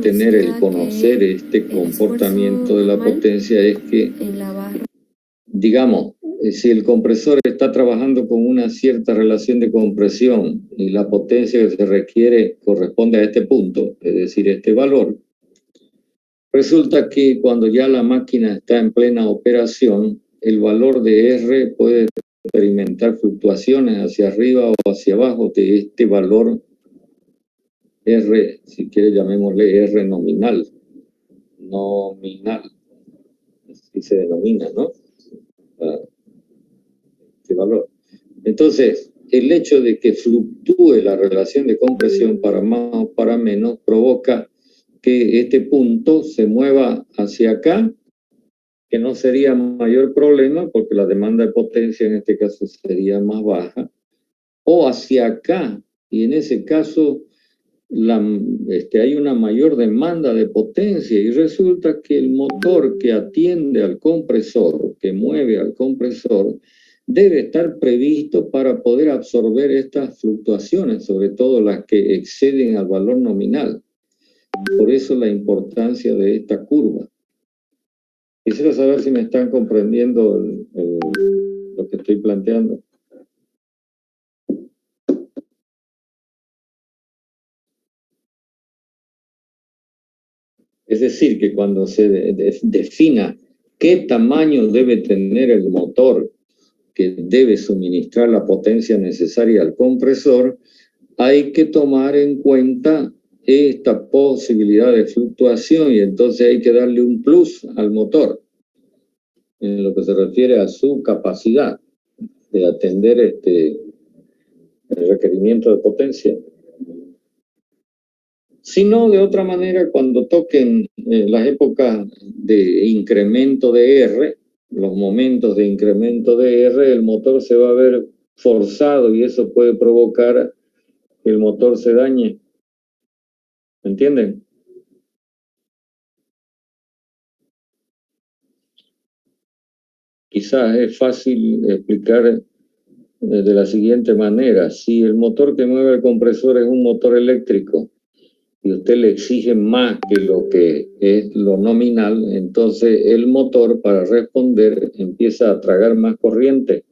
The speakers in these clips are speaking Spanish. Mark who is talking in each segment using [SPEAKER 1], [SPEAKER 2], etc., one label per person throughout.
[SPEAKER 1] tener el conocer este comportamiento de la potencia es que, digamos, si el compresor está trabajando con una cierta relación de compresión y la potencia que se requiere corresponde a este punto, es decir, este valor, resulta que cuando ya la máquina está en plena operación, el valor de R puede experimentar fluctuaciones hacia arriba o hacia abajo de este valor R, si quiere llamémosle R nominal, así se denomina, ¿no? Este valor. Entonces, el hecho de que fluctúe la relación de compresión para más o para menos provoca que este punto se mueva hacia acá, que no sería mayor problema porque la demanda de potencia en este caso sería más baja, o hacia acá, y en ese caso hay una mayor demanda de potencia y resulta que el motor que atiende al compresor, que mueve al compresor, debe estar previsto para poder absorber estas fluctuaciones, sobre todo las que exceden al valor nominal. Por eso la importancia de esta curva. Quisiera saber si me están comprendiendo lo que estoy planteando. Es decir, que cuando se defina qué tamaño debe tener el motor que debe suministrar la potencia necesaria al compresor, hay que tomar en cuenta esta posibilidad de fluctuación y entonces hay que darle un plus al motor en lo que se refiere a su capacidad de atender el requerimiento de potencia. Si no, de otra manera, cuando toquen las épocas de incremento de R, los momentos de incremento de R, el motor se va a ver forzado y eso puede provocar que el motor se dañe. ¿Me entienden? Quizás es fácil explicar de la siguiente manera. Si el motor que mueve el compresor es un motor eléctrico y usted le exige más que lo que es lo nominal, entonces el motor para responder empieza a tragar más corriente.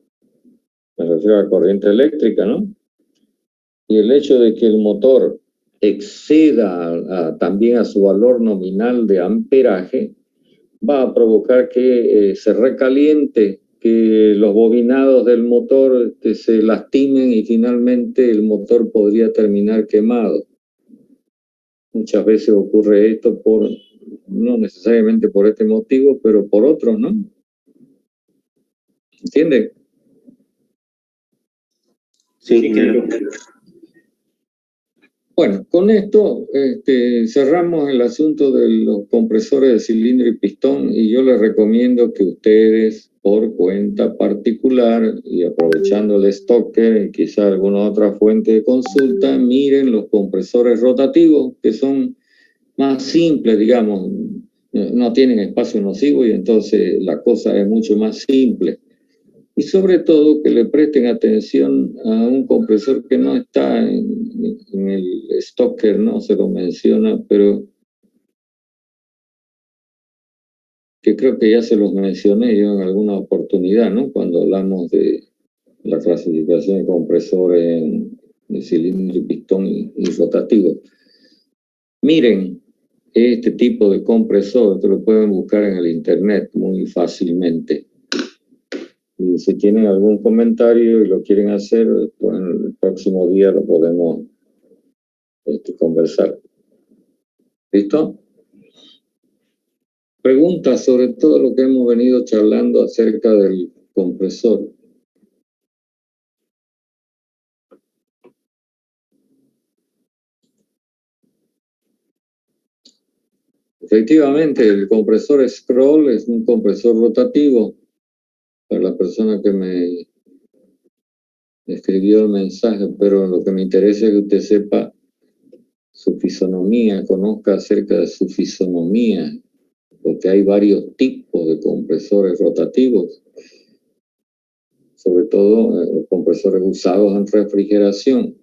[SPEAKER 1] Me refiero a la corriente eléctrica, ¿no? Y el hecho de que el motor exceda también a su valor nominal de amperaje va a provocar que se recaliente, que los bobinados del motor se lastimen y finalmente el motor podría terminar quemado. Muchas veces ocurre esto no necesariamente por este motivo, pero por otros, ¿no? ¿Entienden?
[SPEAKER 2] Sí, claro.
[SPEAKER 1] Bueno, con esto cerramos el asunto de los compresores de cilindro y pistón y yo les recomiendo que ustedes, por cuenta particular y aprovechando el Stoker y quizá alguna otra fuente de consulta, miren los compresores rotativos que son más simples, digamos, no tienen espacio nocivo y entonces la cosa es mucho más simple. Y sobre todo que le presten atención a un compresor que no está en el Stoker, no se lo menciona, pero que creo que ya se los mencioné yo en alguna oportunidad, ¿no? Cuando hablamos de la clasificación de compresores de cilindro y pistón y rotativo. Miren, este tipo de compresor, que lo pueden buscar en el internet muy fácilmente. Y si tienen algún comentario y lo quieren hacer, pues el próximo día lo podemos conversar. ¿Listo? Preguntas sobre todo lo que hemos venido charlando acerca del compresor. Efectivamente, el compresor scroll es un compresor rotativo. Para la persona que me escribió el mensaje, pero lo que me interesa es que usted sepa su fisonomía, conozca acerca de su fisonomía, porque hay varios tipos de compresores rotativos, sobre todo los compresores usados en refrigeración.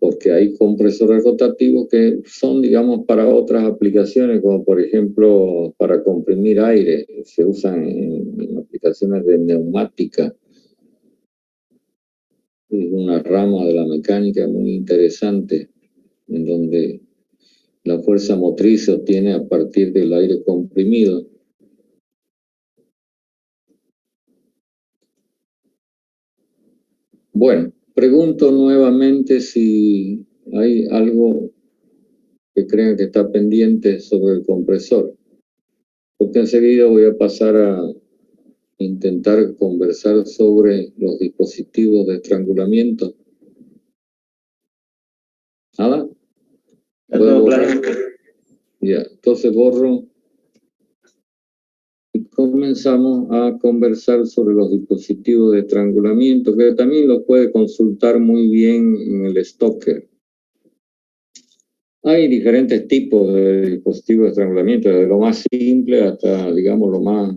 [SPEAKER 1] porque hay compresores rotativos que son, digamos, para otras aplicaciones, como por ejemplo para comprimir aire, se usan en aplicaciones de neumática. Es una rama de la mecánica muy interesante, en donde la fuerza motriz se obtiene a partir del aire comprimido. Bueno, pregunto nuevamente si hay algo que crean que está pendiente sobre el compresor, porque enseguida voy a pasar a intentar conversar sobre los dispositivos de estrangulamiento. ¿Nada? ¿Puedo borrar? Ya, entonces borro y comenzamos a conversar sobre los dispositivos de estrangulamiento, que también los puede consultar muy bien en el Stoker. Hay diferentes tipos de dispositivos de estrangulamiento, desde lo más simple hasta, digamos, lo más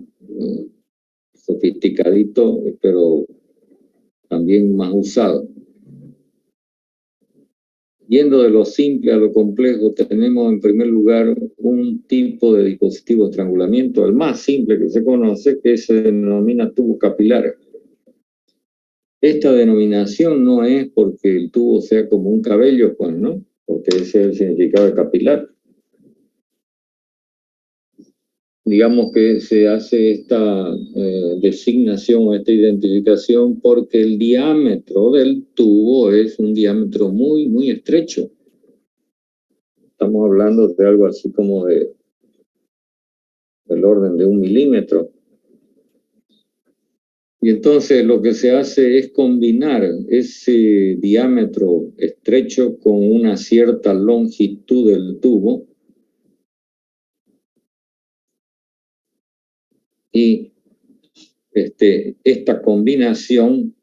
[SPEAKER 1] sofisticadito, pero también más usado. Yendo de lo simple a lo complejo, tenemos en primer lugar un tipo de dispositivo de estrangulamiento, el más simple que se conoce, que se denomina tubo capilar. Esta denominación no es porque el tubo sea como un cabello, pues, ¿no? Porque ese es el significado de capilar. Digamos que se hace esta designación o esta identificación porque el diámetro del tubo es un diámetro muy, muy estrecho. Estamos hablando de algo así como del orden de 1 milímetro. Y entonces lo que se hace es combinar ese diámetro estrecho con una cierta longitud del tubo y esta combinación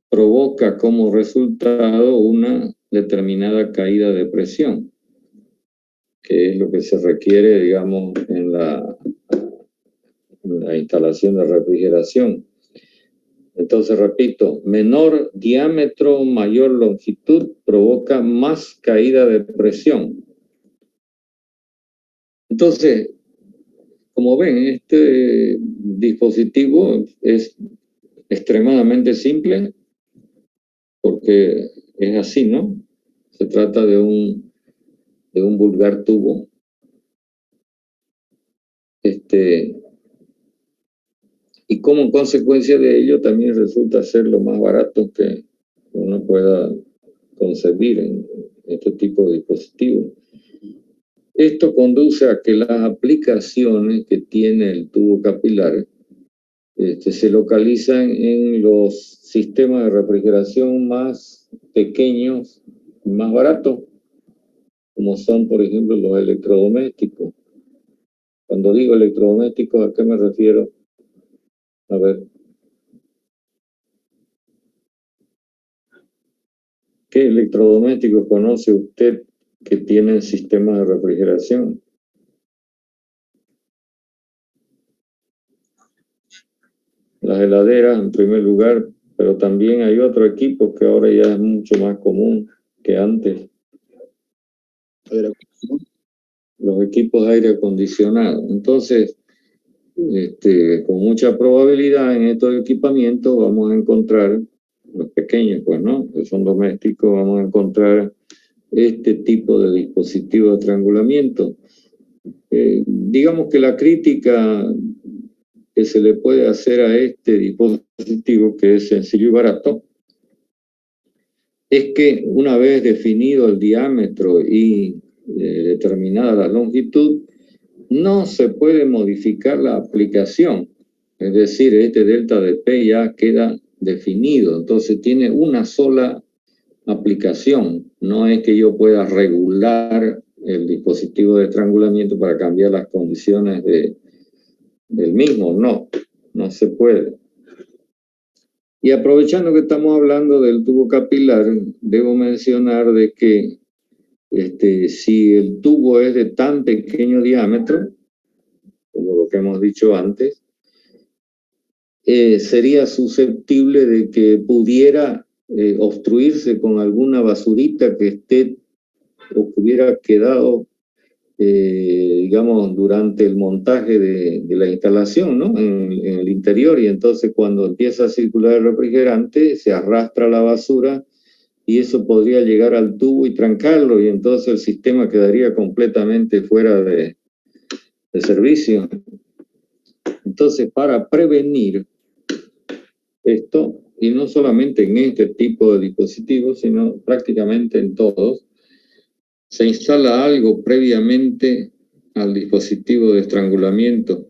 [SPEAKER 1] provoca como resultado una determinada caída de presión, que es lo que se requiere, digamos, en la instalación de refrigeración. Entonces, repito, menor diámetro, mayor longitud provoca más caída de presión. Entonces, como ven, este dispositivo es extremadamente simple porque es así, ¿no? Se trata de un vulgar tubo. Y como consecuencia de ello también resulta ser lo más barato que uno pueda concebir en este tipo de dispositivos. Esto conduce a que las aplicaciones que tiene el tubo capilar se localizan en los sistemas de refrigeración más pequeños y más baratos, como son, por ejemplo, los electrodomésticos. Cuando digo electrodomésticos, ¿a qué me refiero? A ver. ¿Qué electrodomésticos conoce usted que tienen sistemas de refrigeración? Las heladeras, en primer lugar, pero también hay otro equipo que ahora ya es mucho más común que antes. Los equipos de aire acondicionado. Entonces, con mucha probabilidad en estos equipamientos vamos a encontrar, los pequeños, pues, ¿no? Que son domésticos, vamos a encontrar este tipo de dispositivo de estrangulamiento. Digamos que la crítica que se le puede hacer a este dispositivo, que es sencillo y barato, es que una vez definido el diámetro y determinada la longitud, no se puede modificar la aplicación. Es decir, este delta de P ya queda definido, entonces tiene una sola aplicación. No es que yo pueda regular el dispositivo de estrangulamiento para cambiar las condiciones del mismo, no se puede. Y aprovechando que estamos hablando del tubo capilar, debo mencionar de que si el tubo es de tan pequeño diámetro, como lo que hemos dicho antes, sería susceptible de que pudiera obstruirse con alguna basurita que esté o que hubiera quedado, digamos, durante el montaje de la instalación, ¿no? En el interior, y entonces cuando empieza a circular el refrigerante se arrastra la basura y eso podría llegar al tubo y trancarlo, y entonces el sistema quedaría completamente fuera de servicio. Entonces, para prevenir esto, y no solamente en este tipo de dispositivos, sino prácticamente en todos, se instala algo previamente al dispositivo de estrangulamiento.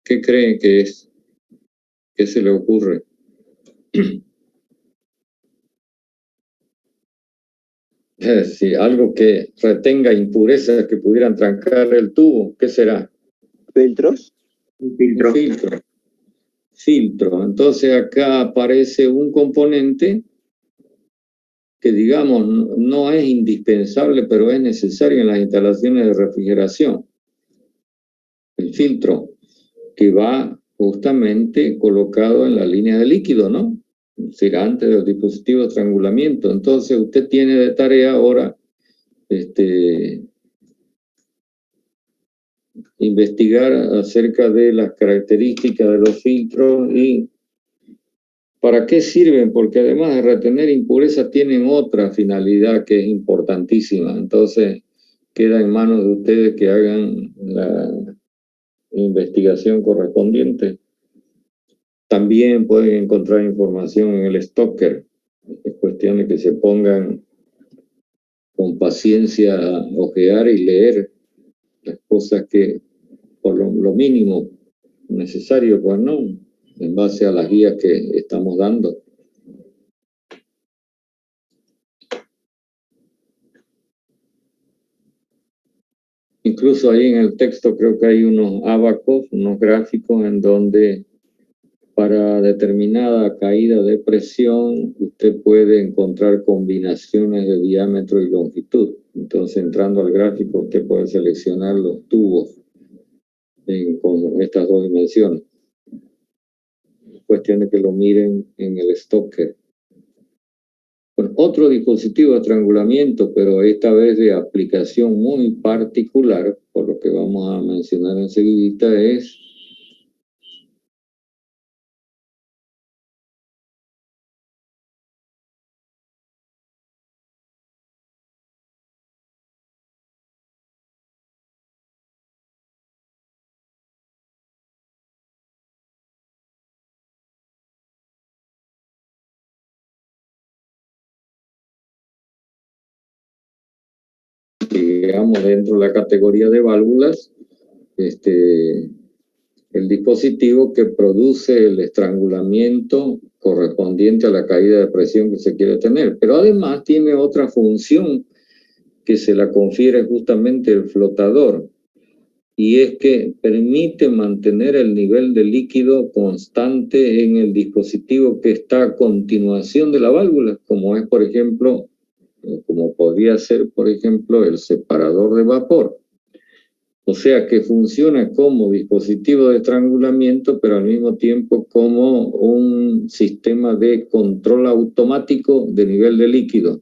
[SPEAKER 1] ¿Qué creen que es? ¿Qué se le ocurre? Sí, algo que retenga impurezas que pudieran trancar el tubo. ¿Qué será?
[SPEAKER 2] ¿Filtros?
[SPEAKER 1] Un filtro. Filtro. Entonces acá aparece un componente que, digamos, no es indispensable, pero es necesario en las instalaciones de refrigeración. El filtro, que va justamente colocado en la línea de líquido, ¿no? Es decir, antes del dispositivo de estrangulamiento. Entonces usted tiene de tarea ahora investigar acerca de las características de los filtros y para qué sirven, porque además de retener impurezas tienen otra finalidad que es importantísima. Entonces queda en manos de ustedes que hagan la investigación correspondiente. También pueden encontrar información en el Stoker. Es cuestión de que se pongan con paciencia a ojear y leer las cosas que, por lo mínimo necesario, pues no, en base a las guías que estamos dando. Incluso ahí en el texto creo que hay unos ábacos, unos gráficos en donde para determinada caída de presión usted puede encontrar combinaciones de diámetro y longitud. Entonces, entrando al gráfico, usted puede seleccionar los tubos con estas dos dimensiones. Cuestión de que lo miren en el Stoker. Bueno, otro dispositivo de estrangulamiento, pero esta vez de aplicación muy particular, por lo que vamos a mencionar enseguida, es digamos, dentro de la categoría de válvulas, el dispositivo que produce el estrangulamiento correspondiente a la caída de presión que se quiere tener. Pero además tiene otra función que se la confiere justamente el flotador, y es que permite mantener el nivel de líquido constante en el dispositivo que está a continuación de la válvula, como es, por ejemplo, como podría ser, por ejemplo, el separador de vapor. O sea que funciona como dispositivo de estrangulamiento, pero al mismo tiempo como un sistema de control automático de nivel de líquido.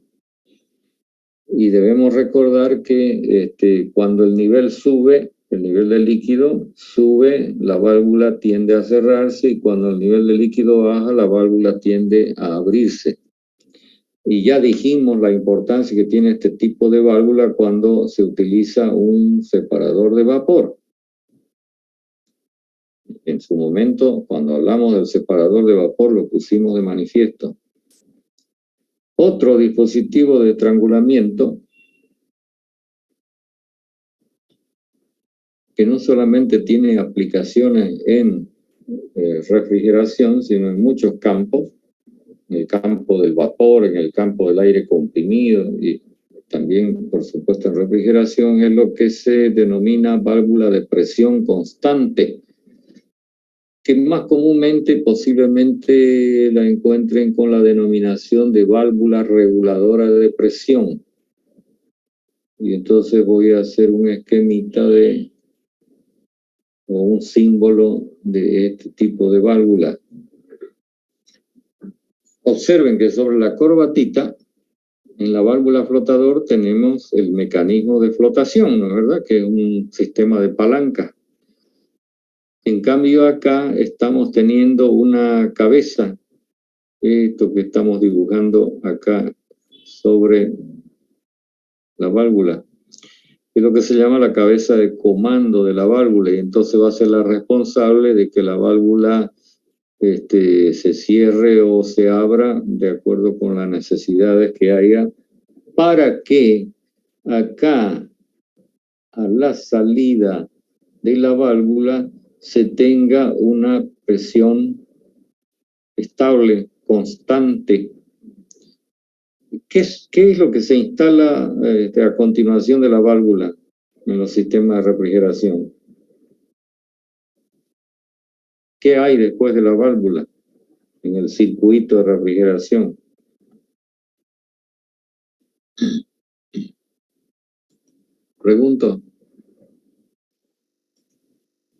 [SPEAKER 1] Y debemos recordar que cuando el nivel sube, el nivel de líquido sube, la válvula tiende a cerrarse, y cuando el nivel de líquido baja, la válvula tiende a abrirse. Y ya dijimos la importancia que tiene este tipo de válvula cuando se utiliza un separador de vapor. En su momento, cuando hablamos del separador de vapor, lo pusimos de manifiesto. Otro dispositivo de estrangulamiento que no solamente tiene aplicaciones en refrigeración, sino en muchos campos, en el campo del vapor, en el campo del aire comprimido y también, por supuesto, en refrigeración, es lo que se denomina válvula de presión constante, que más comúnmente posiblemente la encuentren con la denominación de válvula reguladora de presión. Y entonces voy a hacer un esquemita o un símbolo de este tipo de válvula. observen que sobre la corbatita, en la válvula flotador tenemos el mecanismo de flotación, ¿no es verdad? Que es un sistema de palanca. En cambio acá estamos teniendo una cabeza, esto que estamos dibujando acá sobre la válvula, es lo que se llama la cabeza de comando de la válvula, y entonces va a ser la responsable de que la válvula se cierre o se abra de acuerdo con las necesidades que haya, para que acá a la salida de la válvula se tenga una presión estable, constante. ¿Qué es lo que se instala a continuación de la válvula en los sistemas de refrigeración? ¿Qué hay después de la válvula en el circuito de refrigeración? Pregunto.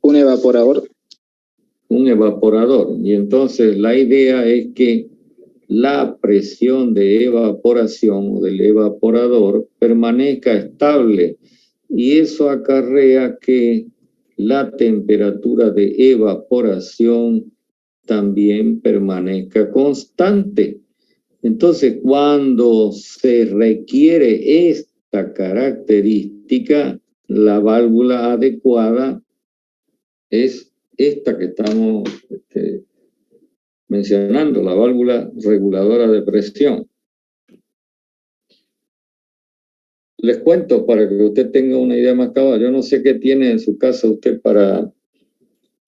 [SPEAKER 2] Un evaporador.
[SPEAKER 1] Un evaporador. Y entonces la idea es que la presión de evaporación o del evaporador permanezca estable, y eso acarrea que la temperatura de evaporación también permanezca constante. Entonces, cuando se requiere esta característica, la válvula adecuada es esta que estamos mencionando, la válvula reguladora de presión. Les cuento para que usted tenga una idea más clara. Yo no sé qué tiene en su casa usted para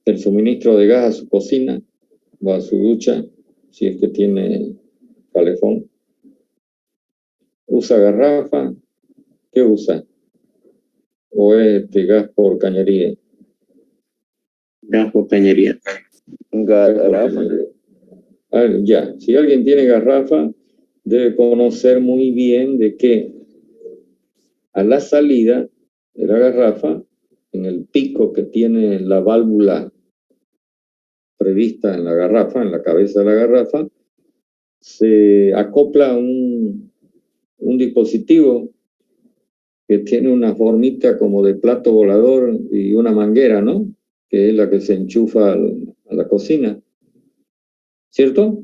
[SPEAKER 1] el suministro de gas a su cocina o a su ducha, si es que tiene calefón. ¿Usa garrafa? ¿Qué usa? ¿O es gas por cañería?
[SPEAKER 2] Gas por cañería.
[SPEAKER 1] Garrafa. Ya, si alguien tiene garrafa, debe conocer muy bien de que a la salida de la garrafa, en el pico que tiene la válvula prevista en la garrafa, en la cabeza de la garrafa, se acopla un dispositivo que tiene una formita como de plato volador y una manguera, ¿no? Que es la que se enchufa a la cocina. ¿Cierto?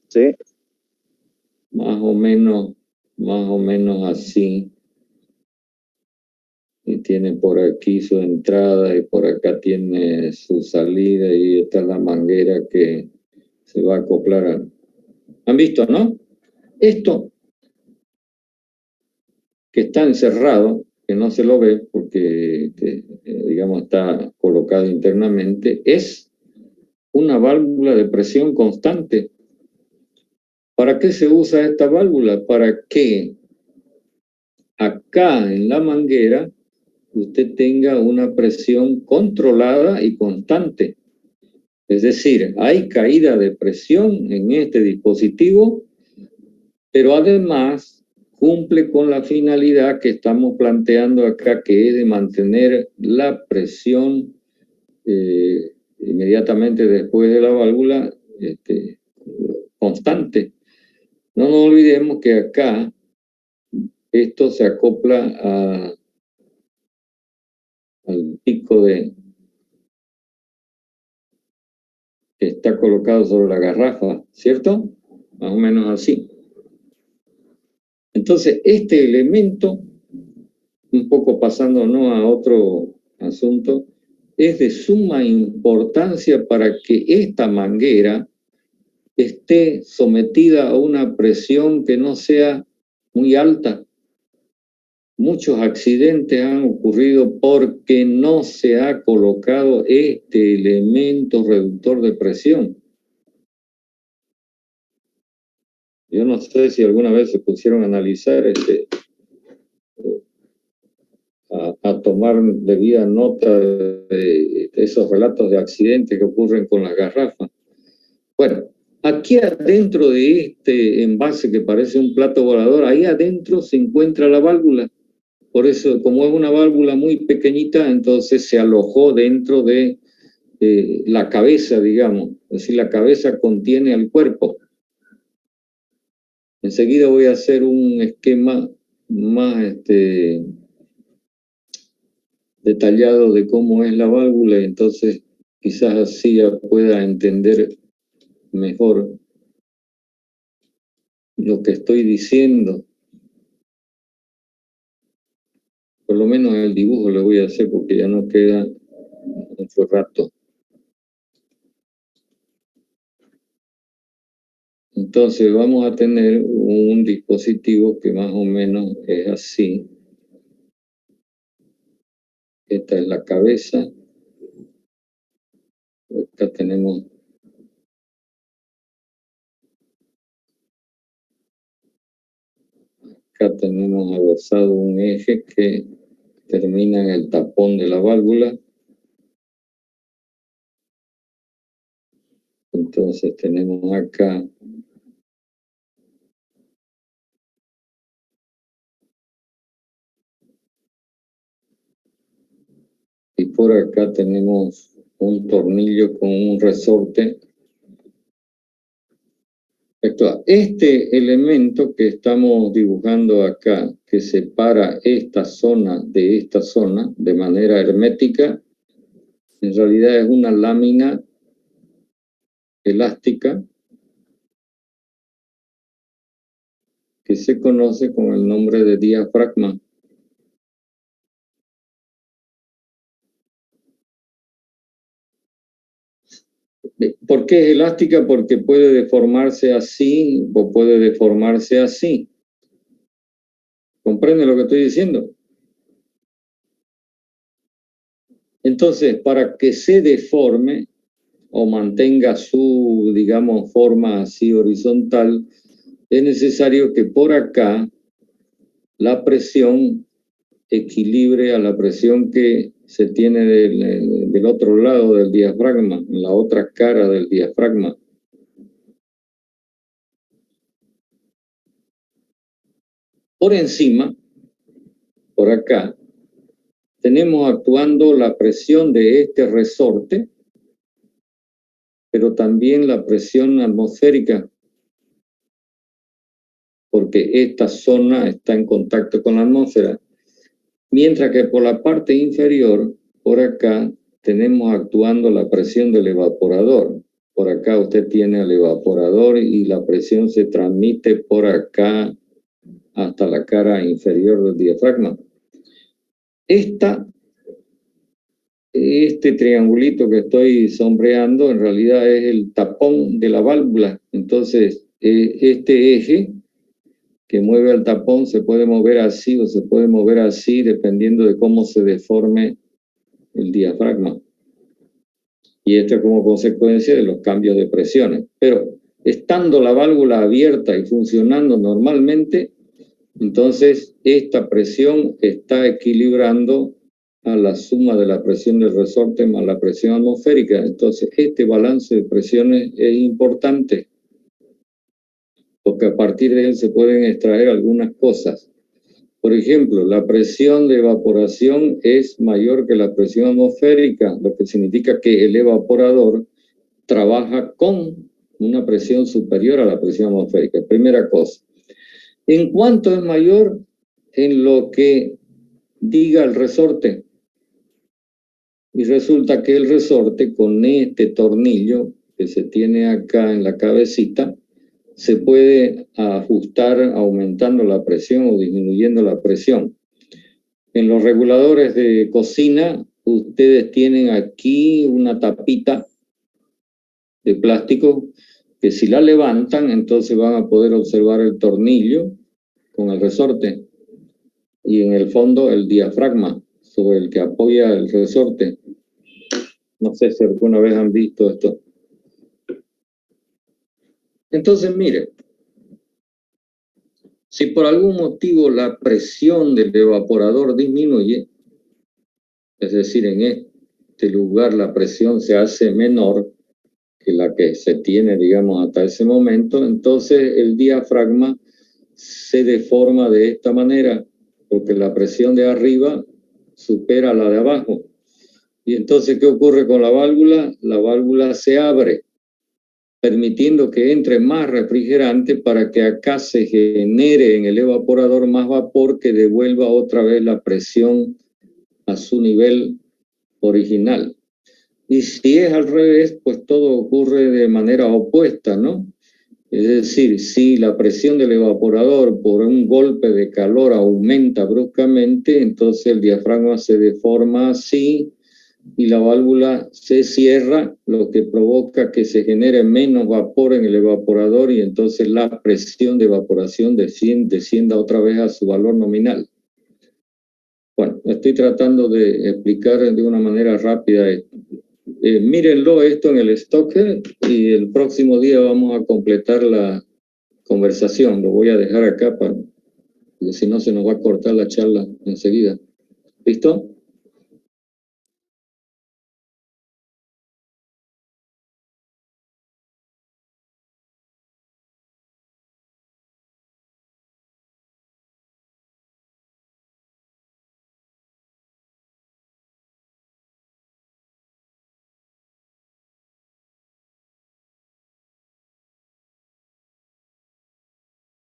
[SPEAKER 2] Sí.
[SPEAKER 1] Más o menos así. Y tiene por aquí su entrada y por acá tiene su salida, y esta es la manguera que se va a acoplar. ¿Han visto, no? Esto que está encerrado, que no se lo ve porque, digamos, está colocado internamente, es una válvula de presión constante. ¿Para qué se usa esta válvula? Para que acá en la manguera usted tenga una presión controlada y constante. Es decir, hay caída de presión en este dispositivo, pero además cumple con la finalidad que estamos planteando acá, que es de mantener la presión inmediatamente después de la válvula constante. No nos olvidemos que acá esto se acopla al pico que está colocado sobre la garrafa, ¿cierto? Más o menos así. Entonces, este elemento, un poco pasándonos a otro asunto, es de suma importancia para que esta manguera esté sometida a una presión que no sea muy alta. Muchos accidentes han ocurrido porque no se ha colocado este elemento reductor de presión. Yo no sé si alguna vez se pusieron a analizar, a tomar debida nota de esos relatos de accidentes que ocurren con las garrafas. Bueno, aquí adentro de este envase que parece un plato volador, ahí adentro se encuentra la válvula. Por eso, como es una válvula muy pequeñita, entonces se alojó dentro de la cabeza, digamos. Es decir, la cabeza contiene al cuerpo. Enseguida voy a hacer un esquema más detallado de cómo es la válvula, y entonces quizás así ya pueda entender mejor lo que estoy diciendo. Por lo menos el dibujo lo voy a hacer porque ya no queda mucho rato. Entonces vamos a tener un dispositivo que más o menos es así. Esta es la cabeza. Acá tenemos adosado un eje que termina en el tapón de la válvula. Entonces tenemos acá y por acá tenemos un tornillo con un resorte. Este elemento que estamos dibujando acá, que separa esta zona de manera hermética, en realidad es una lámina elástica que se conoce con el nombre de diafragma. ¿Por qué es elástica? Porque puede deformarse así o puede deformarse así. ¿Comprende lo que estoy diciendo? Entonces, para que se deforme o mantenga su, digamos, forma así horizontal, es necesario que por acá la presión equilibre a la presión que se tiene del otro lado del diafragma, en la otra cara del diafragma. Por encima, por acá, tenemos actuando la presión de este resorte, pero también la presión atmosférica, porque esta zona está en contacto con la atmósfera. Mientras que por la parte inferior, por acá, tenemos actuando la presión del evaporador. Por acá usted tiene el evaporador y la presión se transmite por acá hasta la cara inferior del diafragma. Este triangulito que estoy sombreando en realidad es el tapón de la válvula. Entonces, este eje que mueve el tapón se puede mover así o se puede mover así dependiendo de cómo se deforme el diafragma. Y esto es como consecuencia de los cambios de presiones. Pero estando la válvula abierta y funcionando normalmente, entonces esta presión está equilibrando a la suma de la presión del resorte más la presión atmosférica. Entonces este balance de presiones es importante, porque a partir de él se pueden extraer algunas cosas. Por ejemplo, la presión de evaporación es mayor que la presión atmosférica, lo que significa que el evaporador trabaja con una presión superior a la presión atmosférica. Primera cosa. ¿En cuánto es mayor? En lo que diga el resorte. Y resulta que el resorte con este tornillo que se tiene acá en la cabecita se puede ajustar aumentando la presión o disminuyendo la presión. En los reguladores de cocina, ustedes tienen aquí una tapita de plástico que si la levantan, entonces van a poder observar el tornillo con el resorte y en el fondo el diafragma sobre el que apoya el resorte. No sé si alguna vez han visto esto. Entonces, mire, si por algún motivo la presión del evaporador disminuye, es decir, en este lugar la presión se hace menor que la que se tiene, digamos, hasta ese momento, entonces el diafragma se deforma de esta manera, porque la presión de arriba supera la de abajo. Y entonces, ¿qué ocurre con la válvula? La válvula se abre. permitiendo que entre más refrigerante para que acá se genere en el evaporador más vapor que devuelva otra vez la presión a su nivel original. Y si es al revés, pues todo ocurre de manera opuesta, ¿no? Es decir, si la presión del evaporador por un golpe de calor aumenta bruscamente, entonces el diafragma se deforma así y la válvula se cierra, lo que provoca que se genere menos vapor en el evaporador y entonces la presión de evaporación descienda otra vez a su valor nominal. Bueno, estoy tratando de explicar de una manera rápida esto. Mírenlo esto en el Stoker y el próximo día vamos a completar la conversación. Lo voy a dejar acá porque si no se nos va a cortar la charla enseguida. ¿Listo?